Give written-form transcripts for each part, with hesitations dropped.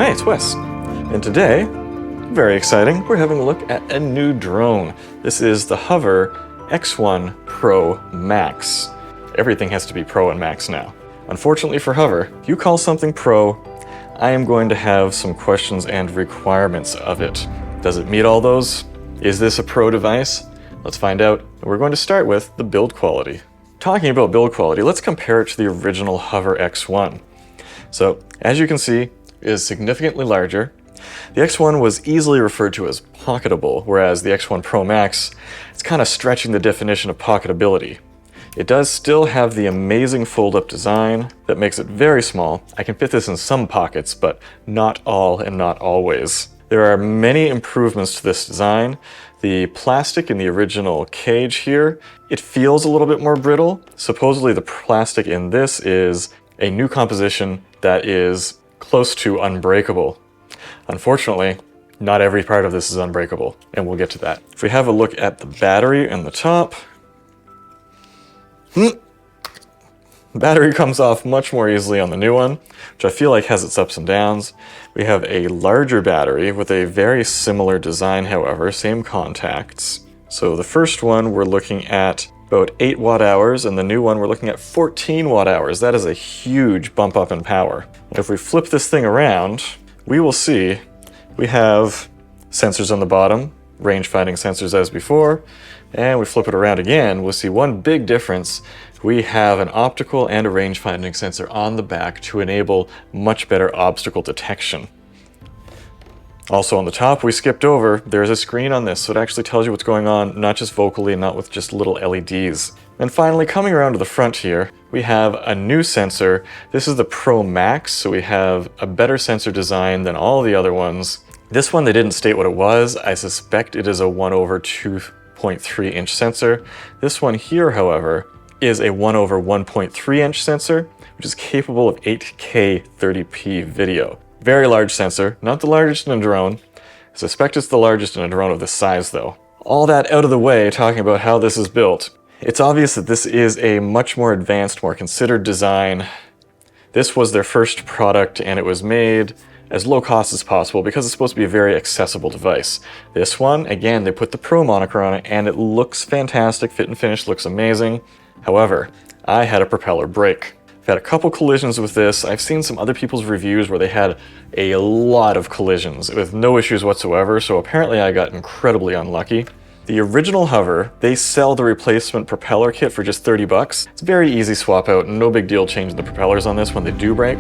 Hey, it's Wes, and today, very exciting, we're having a look at a new drone. This is the Hover X1 Pro Max. Everything has to be Pro and Max now. Unfortunately for Hover, if you call something Pro, I am going to have some questions and requirements of it. Does it meet all those? Is this a Pro device? Let's find out. We're going to start with the build quality. Talking about build quality, let's compare it to the original Hover X1. So, as you can see, it is significantly larger. The X1 was easily referred to as pocketable, whereas the X1 Pro Max, it's kind of stretching the definition of pocketability. It does still have the amazing fold-up design that makes it very small. I can fit this in some pockets, but not all and not always. There are many improvements to this design. The plastic in the original cage here, it feels a little bit more brittle. Supposedly the plastic in this is a new composition that is close to unbreakable. Unfortunately, not every part of this is unbreakable, and we'll get to that. If we have a look at the battery in the top, the battery comes off much more easily on the new one, which I feel like has its ups and downs. We have a larger battery with a very similar design, however, same contacts. So the first one we're looking at about 8 watt-hours, and the new one we're looking at 14 watt-hours. That is a huge bump up in power. If we flip this thing around, we will see we have sensors on the bottom, range-finding sensors as before, and we flip it around again, we'll see one big difference. We have an optical and a range-finding sensor on the back to enable much better obstacle detection. Also on the top, we skipped over, there's a screen on this, so it actually tells you what's going on, not just vocally, not with just little LEDs. And finally, coming around to the front here, we have a new sensor. This is the Pro Max, so we have a better sensor design than all the other ones. This one, they didn't state what it was. I suspect it is a 1/2.3 inch sensor. This one here, however, is a 1/1.3 inch sensor, which is capable of 8K 30p video. Very large sensor, not the largest in a drone. I suspect it's the largest in a drone of this size though. All that out of the way, talking about how this is built, it's obvious that this is a much more advanced, more considered design. This was their first product and it was made as low cost as possible because it's supposed to be a very accessible device. This one, again, they put the Pro moniker on it and it looks fantastic, fit and finish looks amazing. However, I had a propeller break. I've had a couple collisions with this. I've seen some other people's reviews where they had a lot of collisions with no issues whatsoever, so apparently I got incredibly unlucky. The original Hover, they sell the replacement propeller kit for just 30 bucks. It's very easy swap out, no big deal changing the propellers on this when they do break.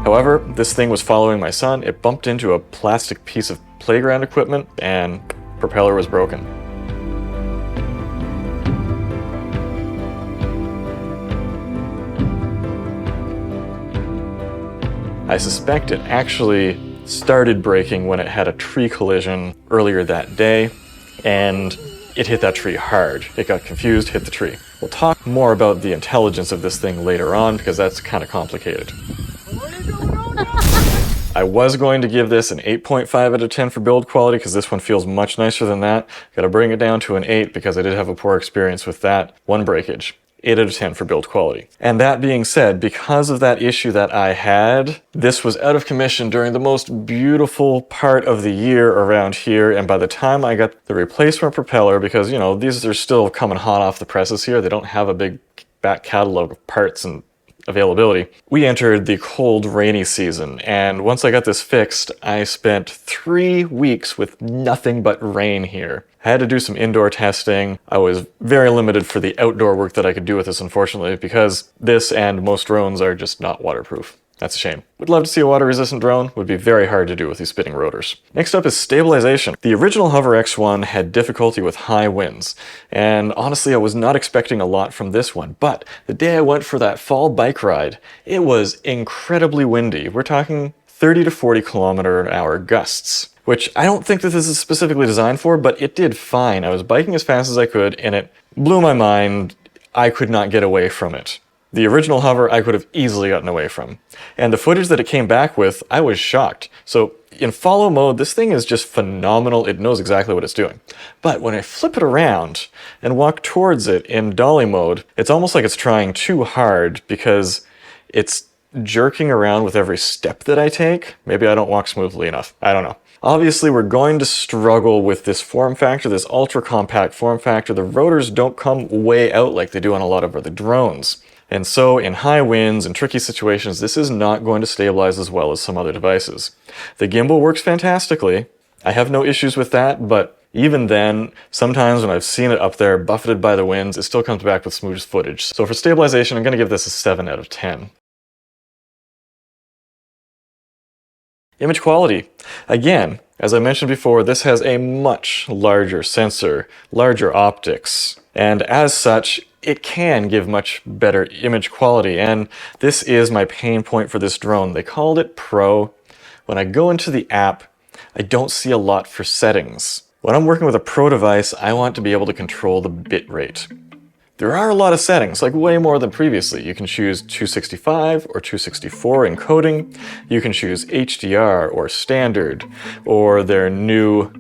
However, this thing was following my son. It bumped into a plastic piece of playground equipment and propeller was broken. I suspect it actually started breaking when it had a tree collision earlier that day, and it hit that tree hard. It got confused, hit the tree. We'll talk more about the intelligence of this thing later on, because that's kind of complicated. I was going to give this an 8.5 out of 10 for build quality, because this one feels much nicer than that. Gotta bring it down to an 8, because I did have a poor experience with that one breakage. 8 out of 10 for build quality. And that being said, because of that issue that I had, this was out of commission during the most beautiful part of the year around here, and by the time I got the replacement propeller, because, you know, these are still coming hot off the presses here, they don't have a big back catalog of parts and availability. We entered the cold, rainy season, and once I got this fixed, I spent 3 weeks with nothing but rain here. I had to do some indoor testing. I was very limited for the outdoor work that I could do with this, unfortunately, because this and most drones are just not waterproof. That's a shame. Would love to see a water-resistant drone. Would be very hard to do with these spinning rotors. Next up is stabilization. The original Hover X1 had difficulty with high winds, and honestly I was not expecting a lot from this one, but the day I went for that fall bike ride, it was incredibly windy. We're talking 30 to 40 km/h gusts, which I don't think that this is specifically designed for, but it did fine. I was biking as fast as I could, and it blew my mind. I could not get away from it. The original Hover I could have easily gotten away from. And the footage that it came back with, I was shocked. So in follow mode, this thing is just phenomenal. It knows exactly what it's doing. But when I flip it around and walk towards it in dolly mode, it's almost like it's trying too hard because it's jerking around with every step that I take. Maybe I don't walk smoothly enough. I don't know. Obviously, we're going to struggle with this form factor, this ultra compact form factor. The rotors don't come way out like they do on a lot of other drones. And so in high winds and tricky situations, this is not going to stabilize as well as some other devices. The gimbal works fantastically. I have no issues with that, but even then, sometimes when I've seen it up there buffeted by the winds, it still comes back with smooth footage. So for stabilization, I'm going to give this a 7 out of 10. Image quality. Again, as I mentioned before, this has a much larger sensor, larger optics, and as such, it can give much better image quality, and this is my pain point for this drone. They called it Pro. When I go into the app, I don't see a lot for settings. When I'm working with a Pro device, I want to be able to control the bit rate. There are a lot of settings, like way more than previously. You can choose 265 or 264 encoding. You can choose HDR or standard, or their new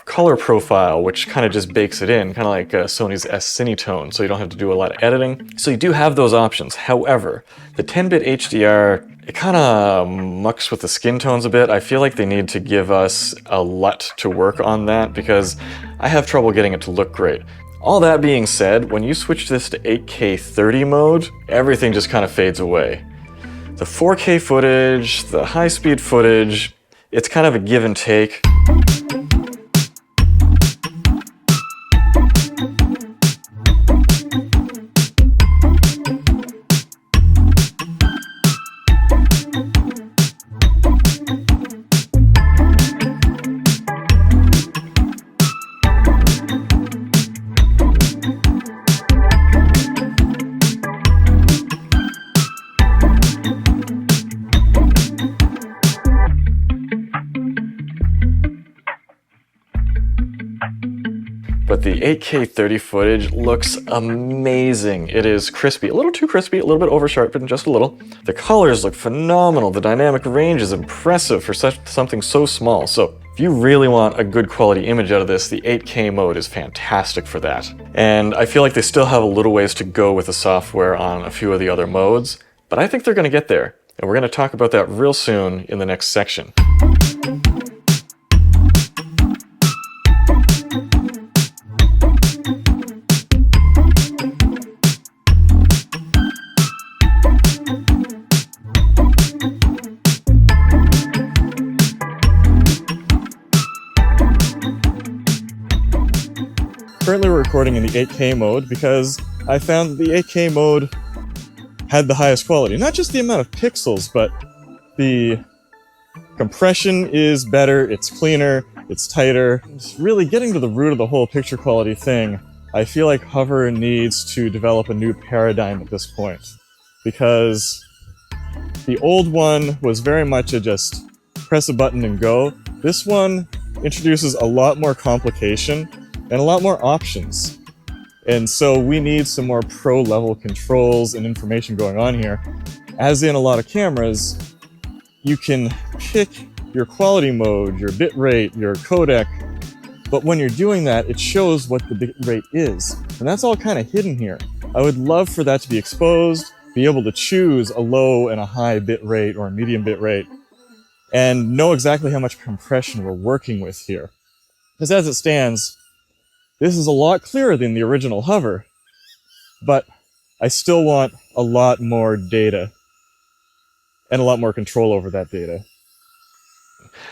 color profile, which kind of just bakes it in, kind of like Sony's S-Cinetone, so you don't have to do a lot of editing. So you do have those options. However, the 10-bit HDR, it kind of mucks with the skin tones a bit. I feel like they need to give us a LUT to work on that because I have trouble getting it to look great. All that being said, when you switch this to 8K 30 mode, everything just kind of fades away. The 4K footage, the high-speed footage, it's kind of a give and take. But the 8K 30 footage looks amazing. It is crispy, a little too crispy, a little bit over-sharpened, just a little. The colors look phenomenal. The dynamic range is impressive for something so small. So if you really want a good quality image out of this, the 8K mode is fantastic for that. And I feel like they still have a little ways to go with the software on a few of the other modes, but I think they're gonna get there. And we're gonna talk about that real soon in the next section. Currently we're recording in the 8K mode because I found that the 8K mode had the highest quality. Not just the amount of pixels, but the compression is better, it's cleaner, it's tighter. It's really getting to the root of the whole picture quality thing. I feel like Hover needs to develop a new paradigm at this point, because the old one was very much a just press a button and go. This one introduces a lot more complication and a lot more options. And so we need some more pro-level controls and information going on here. As in a lot of cameras, you can pick your quality mode, your bit rate, your codec, but when you're doing that, it shows what the bit rate is. And that's all kind of hidden here. I would love for that to be exposed, be able to choose a low and a high bit rate or a medium bit rate, and know exactly how much compression we're working with here. Because as it stands, this is a lot clearer than the original Hover, but I still want a lot more data and a lot more control over that data.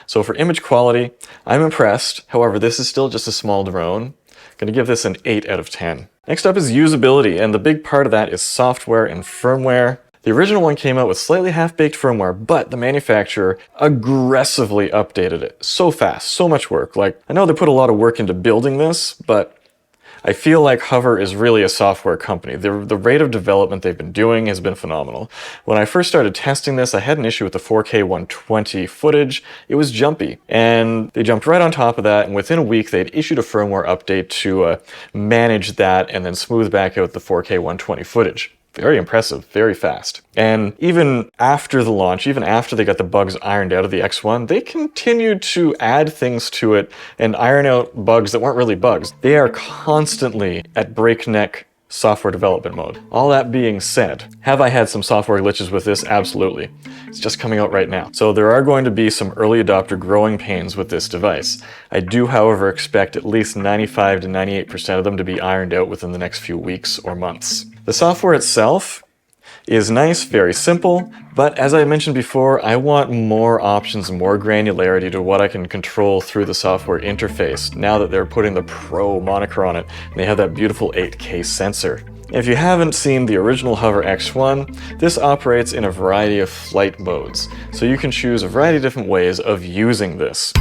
So for image quality, I'm impressed. However, this is still just a small drone. I'm going to give this an 8 out of 10. Next up is usability, and the big part of that is software and firmware. The original one came out with slightly half-baked firmware, but the manufacturer aggressively updated it. So fast, so much work. Like, I know they put a lot of work into building this, but I feel like Hover is really a software company. The rate of development they've been doing has been phenomenal. When I first started testing this, I had an issue with the 4K 120 footage. It was jumpy, and they jumped right on top of that, and within a week they'd issued a firmware update to manage that and then smooth back out the 4K 120 footage. Very impressive, very fast. And even after the launch, even after they got the bugs ironed out of the X1, they continued to add things to it and iron out bugs that weren't really bugs. They are constantly at breakneck software development mode. All that being said, have I had some software glitches with this? Absolutely. It's just coming out right now. So there are going to be some early adopter growing pains with this device. I do, however, expect at least 95 to 98% of them to be ironed out within the next few weeks or months. The software itself is nice, very simple, but as I mentioned before, I want more options and more granularity to what I can control through the software interface now that they're putting the Pro moniker on it and they have that beautiful 8K sensor. If you haven't seen the original Hover X1, this operates in a variety of flight modes, so you can choose a variety of different ways of using this.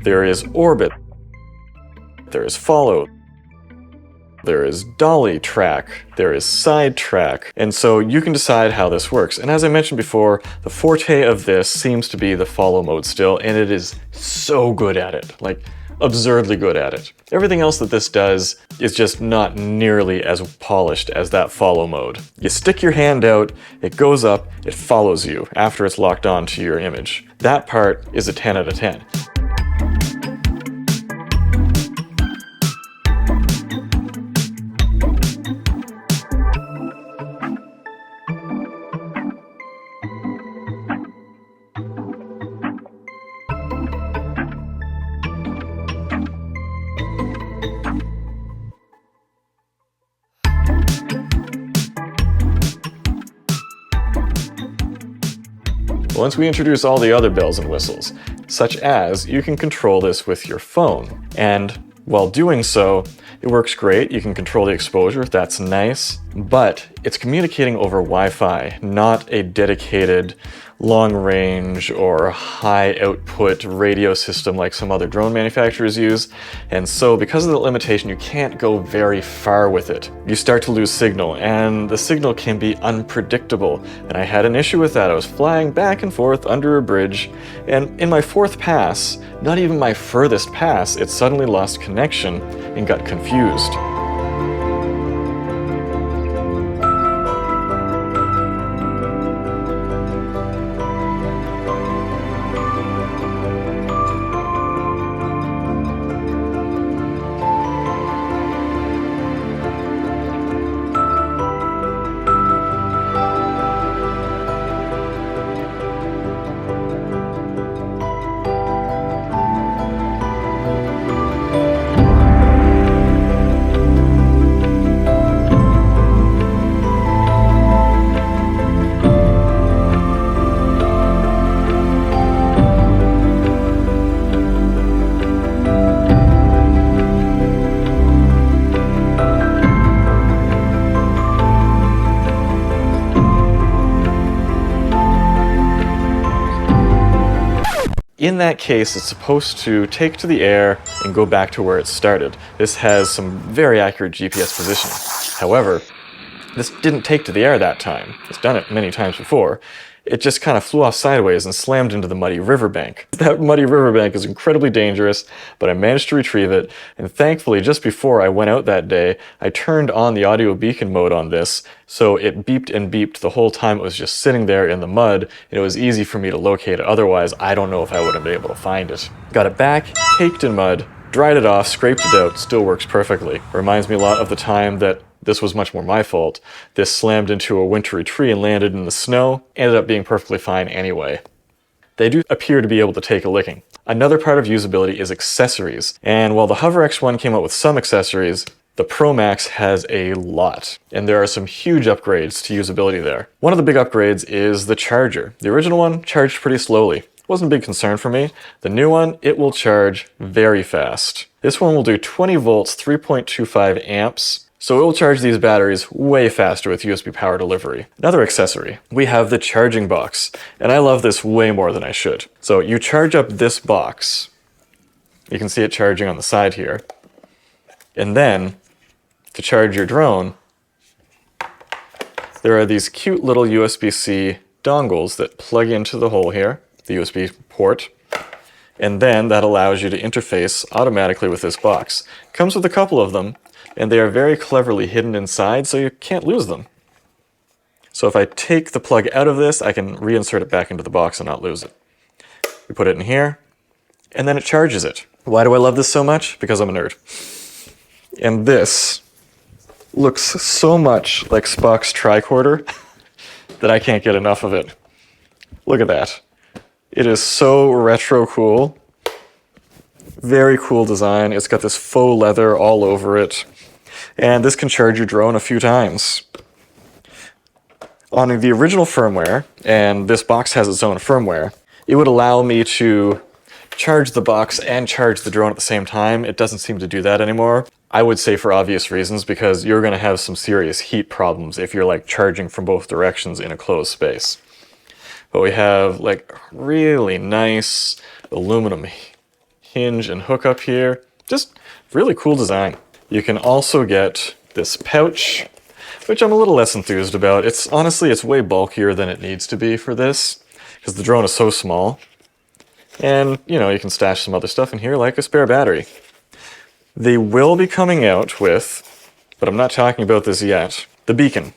There is orbit, there is follow, there is dolly track, there is side track, and so you can decide how this works. And as I mentioned before, the forte of this seems to be the follow mode still, and it is so good at it, like absurdly good at it. Everything else that this does is just not nearly as polished as that follow mode. You stick your hand out, it goes up, it follows you after it's locked onto your image. That part is a 10 out of 10. Once we introduce all the other bells and whistles, such as you can control this with your phone. And while doing so, it works great. You can control the exposure, that's nice, but it's communicating over Wi-Fi, not a dedicated long range or high output radio system like some other drone manufacturers use. And so because of the limitation, you can't go very far with it. You start to lose signal, and the signal can be unpredictable. And I had an issue with that. I was flying back and forth under a bridge, and in my fourth pass, not even my furthest pass, it suddenly lost connection and got confused. In that case, it's supposed to take to the air and go back to where it started. This has some very accurate GPS positioning. However, this didn't take to the air that time. It's done it many times before. It just kind of flew off sideways and slammed into the muddy riverbank. That muddy riverbank is incredibly dangerous, but I managed to retrieve it, and thankfully just before I went out that day, I turned on the audio beacon mode on this, so it beeped and beeped the whole time it was just sitting there in the mud, and it was easy for me to locate it. Otherwise, I don't know if I would have been able to find it. Got it back, caked in mud, dried it off, scraped it out, still works perfectly. Reminds me a lot of the time that this was much more my fault. This slammed into a wintry tree and landed in the snow, ended up being perfectly fine anyway. They do appear to be able to take a licking. Another part of usability is accessories, and while the Hover X1 came out with some accessories, the PROMAX has a lot, and there are some huge upgrades to usability there. One of the big upgrades is the charger. The original one charged pretty slowly. Wasn't a big concern for me. The new one, it will charge very fast. This one will do 20 volts, 3.25 amps. So it will charge these batteries way faster with USB power delivery. Another accessory, we have the charging box, and I love this way more than I should. So you charge up this box, you can see it charging on the side here, and then to charge your drone, there are these cute little USB-C dongles that plug into the hole here, the USB port, and then that allows you to interface automatically with this box. It comes with a couple of them, and they are very cleverly hidden inside, so you can't lose them. So if I take the plug out of this, I can reinsert it back into the box and not lose it. We put it in here, and then it charges it. Why do I love this so much? Because I'm a nerd. And this looks so much like Spock's tricorder that I can't get enough of it. Look at that. It is so retro cool. Very cool design. It's got this faux leather all over it. And this can charge your drone a few times. On the original firmware, and this box has its own firmware, it would allow me to charge the box and charge the drone at the same time. It doesn't seem to do that anymore. I would say for obvious reasons, because you're going to have some serious heat problems if you're like charging from both directions in a closed space. But we have like really nice aluminum hinge and hookup here. Just really cool design. You can also get this pouch, which I'm a little less enthused about. Honestly, it's way bulkier than it needs to be for this, because the drone is so small. And, you know, you can stash some other stuff in here, like a spare battery. They will be coming out with, but I'm not talking about this yet, the beacon,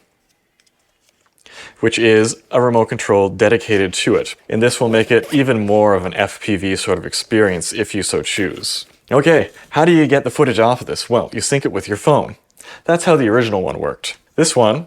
which is a remote control dedicated to it. And this will make it even more of an FPV sort of experience if you so choose. Okay, how do you get the footage off of this? Well, you sync it with your phone. That's how the original one worked. This one,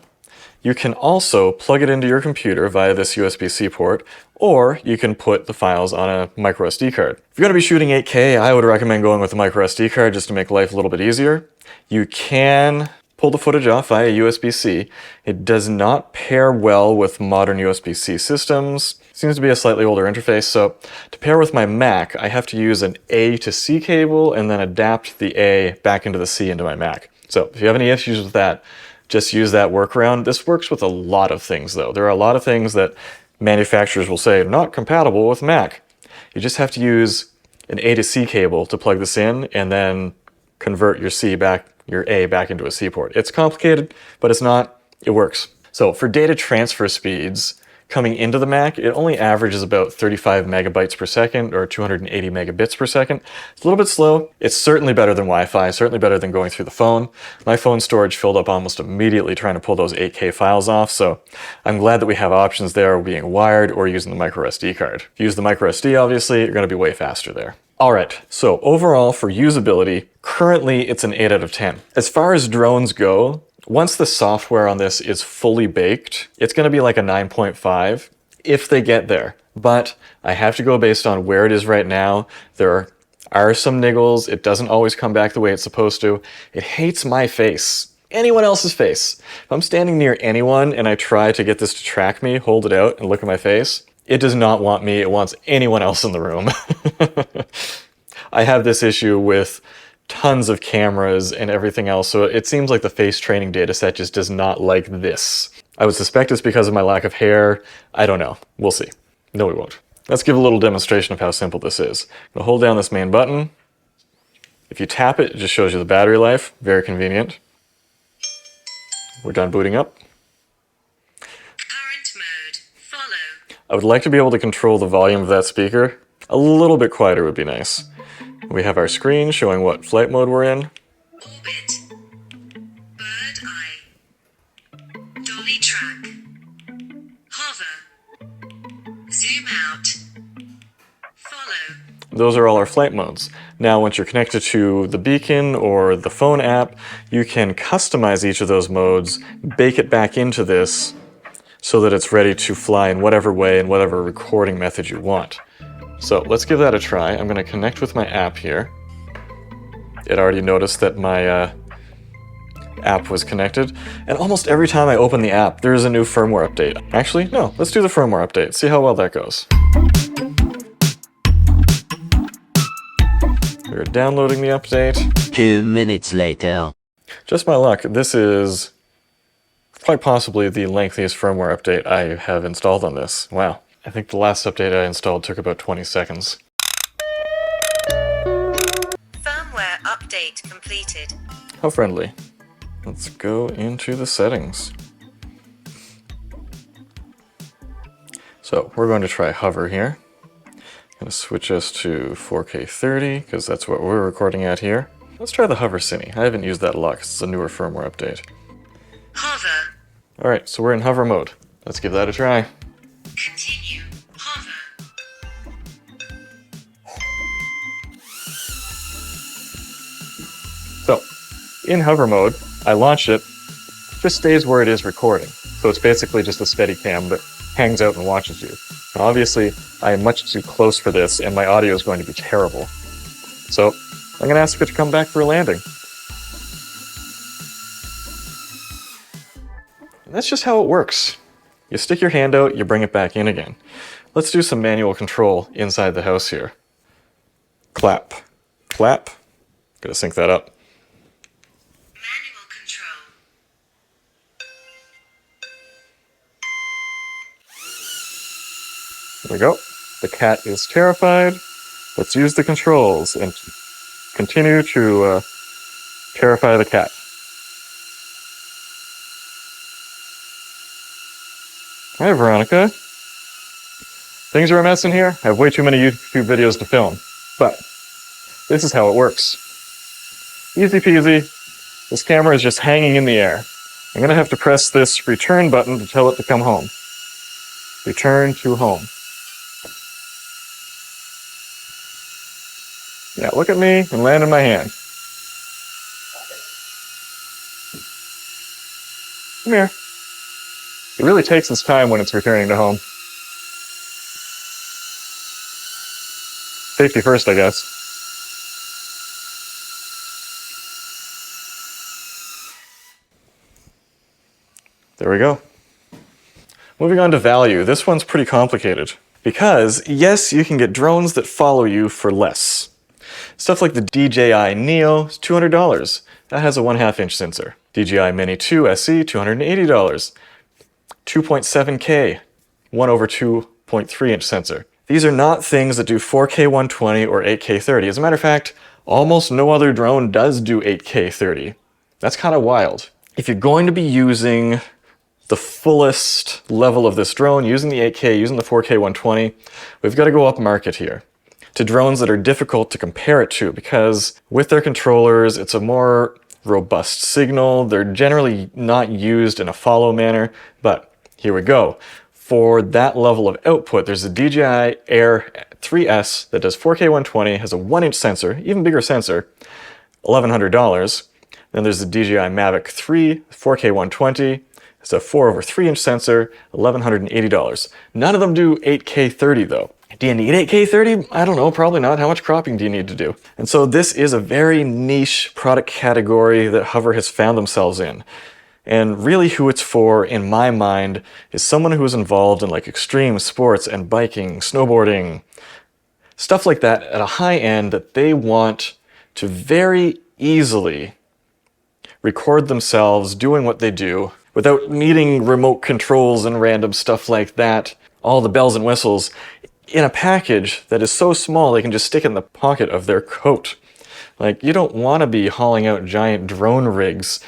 you can also plug it into your computer via this USB-C port, or you can put the files on a micro SD card. If you're going to be shooting 8K, I would recommend going with a micro SD card just to make life a little bit easier. You can pull the footage off via USB-C. It does not pair well with modern USB-C systems. Seems to be a slightly older interface, so to pair with my Mac, I have to use an A to C cable and then adapt the A back into the C into my Mac. So if you have any issues with that, just use that workaround. This works with a lot of things though. There are a lot of things that manufacturers will say not compatible with Mac. You just have to use an A to C cable to plug this in and then convert your A back into a C port. It's complicated, but it's not. It works. So for data transfer speeds coming into the Mac, it only averages about 35 megabytes per second or 280 megabits per second. It's a little bit slow. It's certainly better than Wi-Fi, certainly better than going through the phone. My phone storage filled up almost immediately trying to pull those 8K files off, so I'm glad that we have options there being wired or using the micro SD card. If you use the micro SD, obviously, you're going to be way faster there. Alright, so overall for usability, currently it's an 8 out of 10. As far as drones go, once the software on this is fully baked, it's going to be like a 9.5 if they get there. But I have to go based on where it is right now. There are some niggles. It doesn't always come back the way it's supposed to. It hates my face. Anyone else's face. If I'm standing near anyone and I try to get this to track me, hold it out, and look at my face, it does not want me. It wants anyone else in the room. I have this issue with tons of cameras and everything else, so it seems like the face training dataset just does not like this. I would suspect it's because of my lack of hair. I don't know. We'll see. No, we won't. Let's give a little demonstration of how simple this is. I'm gonna hold down this main button. If you tap it, it just shows you the battery life. Very convenient. We're done booting up. Current mode. Follow. I would like to be able to control the volume of that speaker. A little bit quieter would be nice. We have our screen showing what flight mode we're in. Orbit. Bird eye. Dolly track. Hover. Zoom out. Follow. Those are all our flight modes. Now, once you're connected to the beacon or the phone app, you can customize each of those modes, bake it back into this so that it's ready to fly in whatever way and whatever recording method you want. So let's give that a try. I'm going to connect with my app here. It already noticed that my app was connected. And almost every time I open the app, there's a new firmware update. Actually, no, let's do the firmware update. See how well that goes. We're downloading the update. 2 minutes later. Just my luck, this is quite possibly the lengthiest firmware update I have installed on this. Wow. I think the last update I installed took about 20 seconds. Firmware update completed. How friendly. Let's go into the settings. So we're going to try hover here. Going to switch us to 4K 30 because that's what we're recording at here. Let's try the hover cine. I haven't used that a lot because it's a newer firmware update. Hover. Alright, so we're in hover mode. Let's give that a try. Continue. Hover. So, in hover mode, I launch it, just stays where it is recording. So it's basically just a steady cam that hangs out and watches you. Now obviously, I am much too close for this and my audio is going to be terrible. So, I'm going to ask it to come back for a landing. And that's just how it works. You stick your hand out, you bring it back in again. Let's do some manual control inside the house here. Clap. Clap. Gotta sync that up. Manual control. There we go. The cat is terrified. Let's use the controls and continue to terrify the cat. Hi, Veronica. Things are a mess in here. I have way too many YouTube videos to film, but this is how it works. Easy peasy. This camera is just hanging in the air. I'm gonna have to press this return button to tell it to come home. Return to home. Yeah, look at me and land in my hand. Come here. It really takes its time when it's returning to home. Safety first, I guess. There we go. Moving on to value. This one's pretty complicated. Because, yes, you can get drones that follow you for less. Stuff like the DJI Neo is $200. That has a 1/2 inch sensor. DJI Mini 2 SE, $280. 2.7K, 1/2.3 inch sensor. These are not things that do 4K 120 or 8K 30. As a matter of fact, almost no other drone does do 8K 30. That's kind of wild. If you're going to be using the fullest level of this drone, using the 8K, using the 4K 120, we've got to go up market here to drones that are difficult to compare it to because with their controllers, it's a more robust signal. They're generally not used in a follow manner, but here we go. For that level of output, there's a DJI Air 3S that does 4K 120, has a 1-inch sensor, even bigger sensor, $1,100. Then there's the DJI Mavic 3, 4K 120, it's a 4/3-inch sensor, $1,180. None of them do 8K 30 though. Do you need 8K 30? I don't know, probably not. How much cropping do you need to do? And so this is a very niche product category that Hover has found themselves in. And really who it's for, in my mind, is someone who is involved in like extreme sports and biking, snowboarding, stuff like that at a high end that they want to very easily record themselves doing what they do without needing remote controls and random stuff like that, all the bells and whistles, in a package that is so small they can just stick it in the pocket of their coat. Like, you don't want to be hauling out giant drone rigs,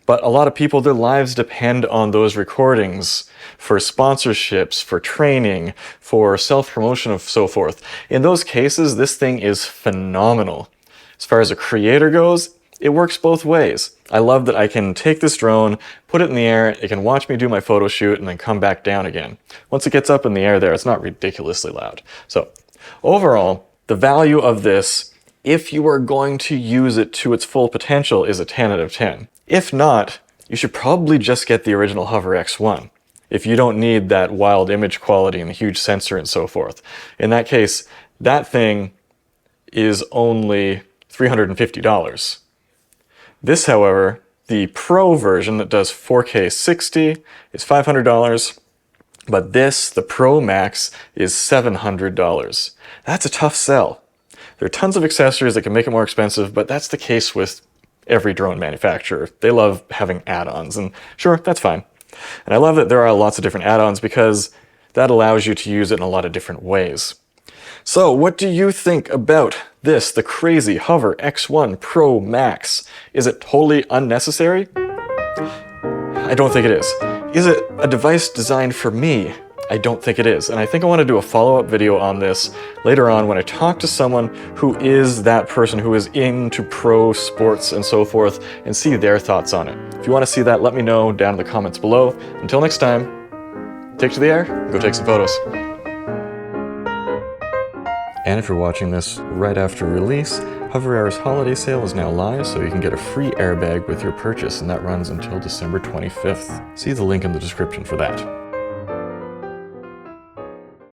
but a lot of people, their lives depend on those recordings for sponsorships, for training, for self-promotion and so forth. In those cases, this thing is phenomenal. As far as a creator goes, it works both ways. I love that I can take this drone, put it in the air, it can watch me do my photo shoot, and then come back down again. Once it gets up in the air there, it's not ridiculously loud. So, overall, the value of this, if you are going to use it to its full potential, is a 10 out of 10. If not, you should probably just get the original Hover X1, if you don't need that wild image quality and the huge sensor and so forth. In that case, that thing is only $350. This, however, the Pro version that does 4K 60 is $500, but this, the PROMAX, is $700. That's a tough sell. There are tons of accessories that can make it more expensive, but that's the case with every drone manufacturer. They love having add-ons, and sure, that's fine. And I love that there are lots of different add-ons because that allows you to use it in a lot of different ways. So what do you think about this, the crazy Hover X1 Pro Max? Is it totally unnecessary? I don't think it is. Is it a device designed for me? I don't think it is. And I think I want to do a follow-up video on this later on when I talk to someone who is that person who is into pro sports and so forth and see their thoughts on it. If you want to see that, let me know down in the comments below. Until next time, take to the air, go take some photos. And if you're watching this right after release, HOVERair's holiday sale is now live, so you can get a free airbag with your purchase, and that runs until December 25th. See the link in the description for that.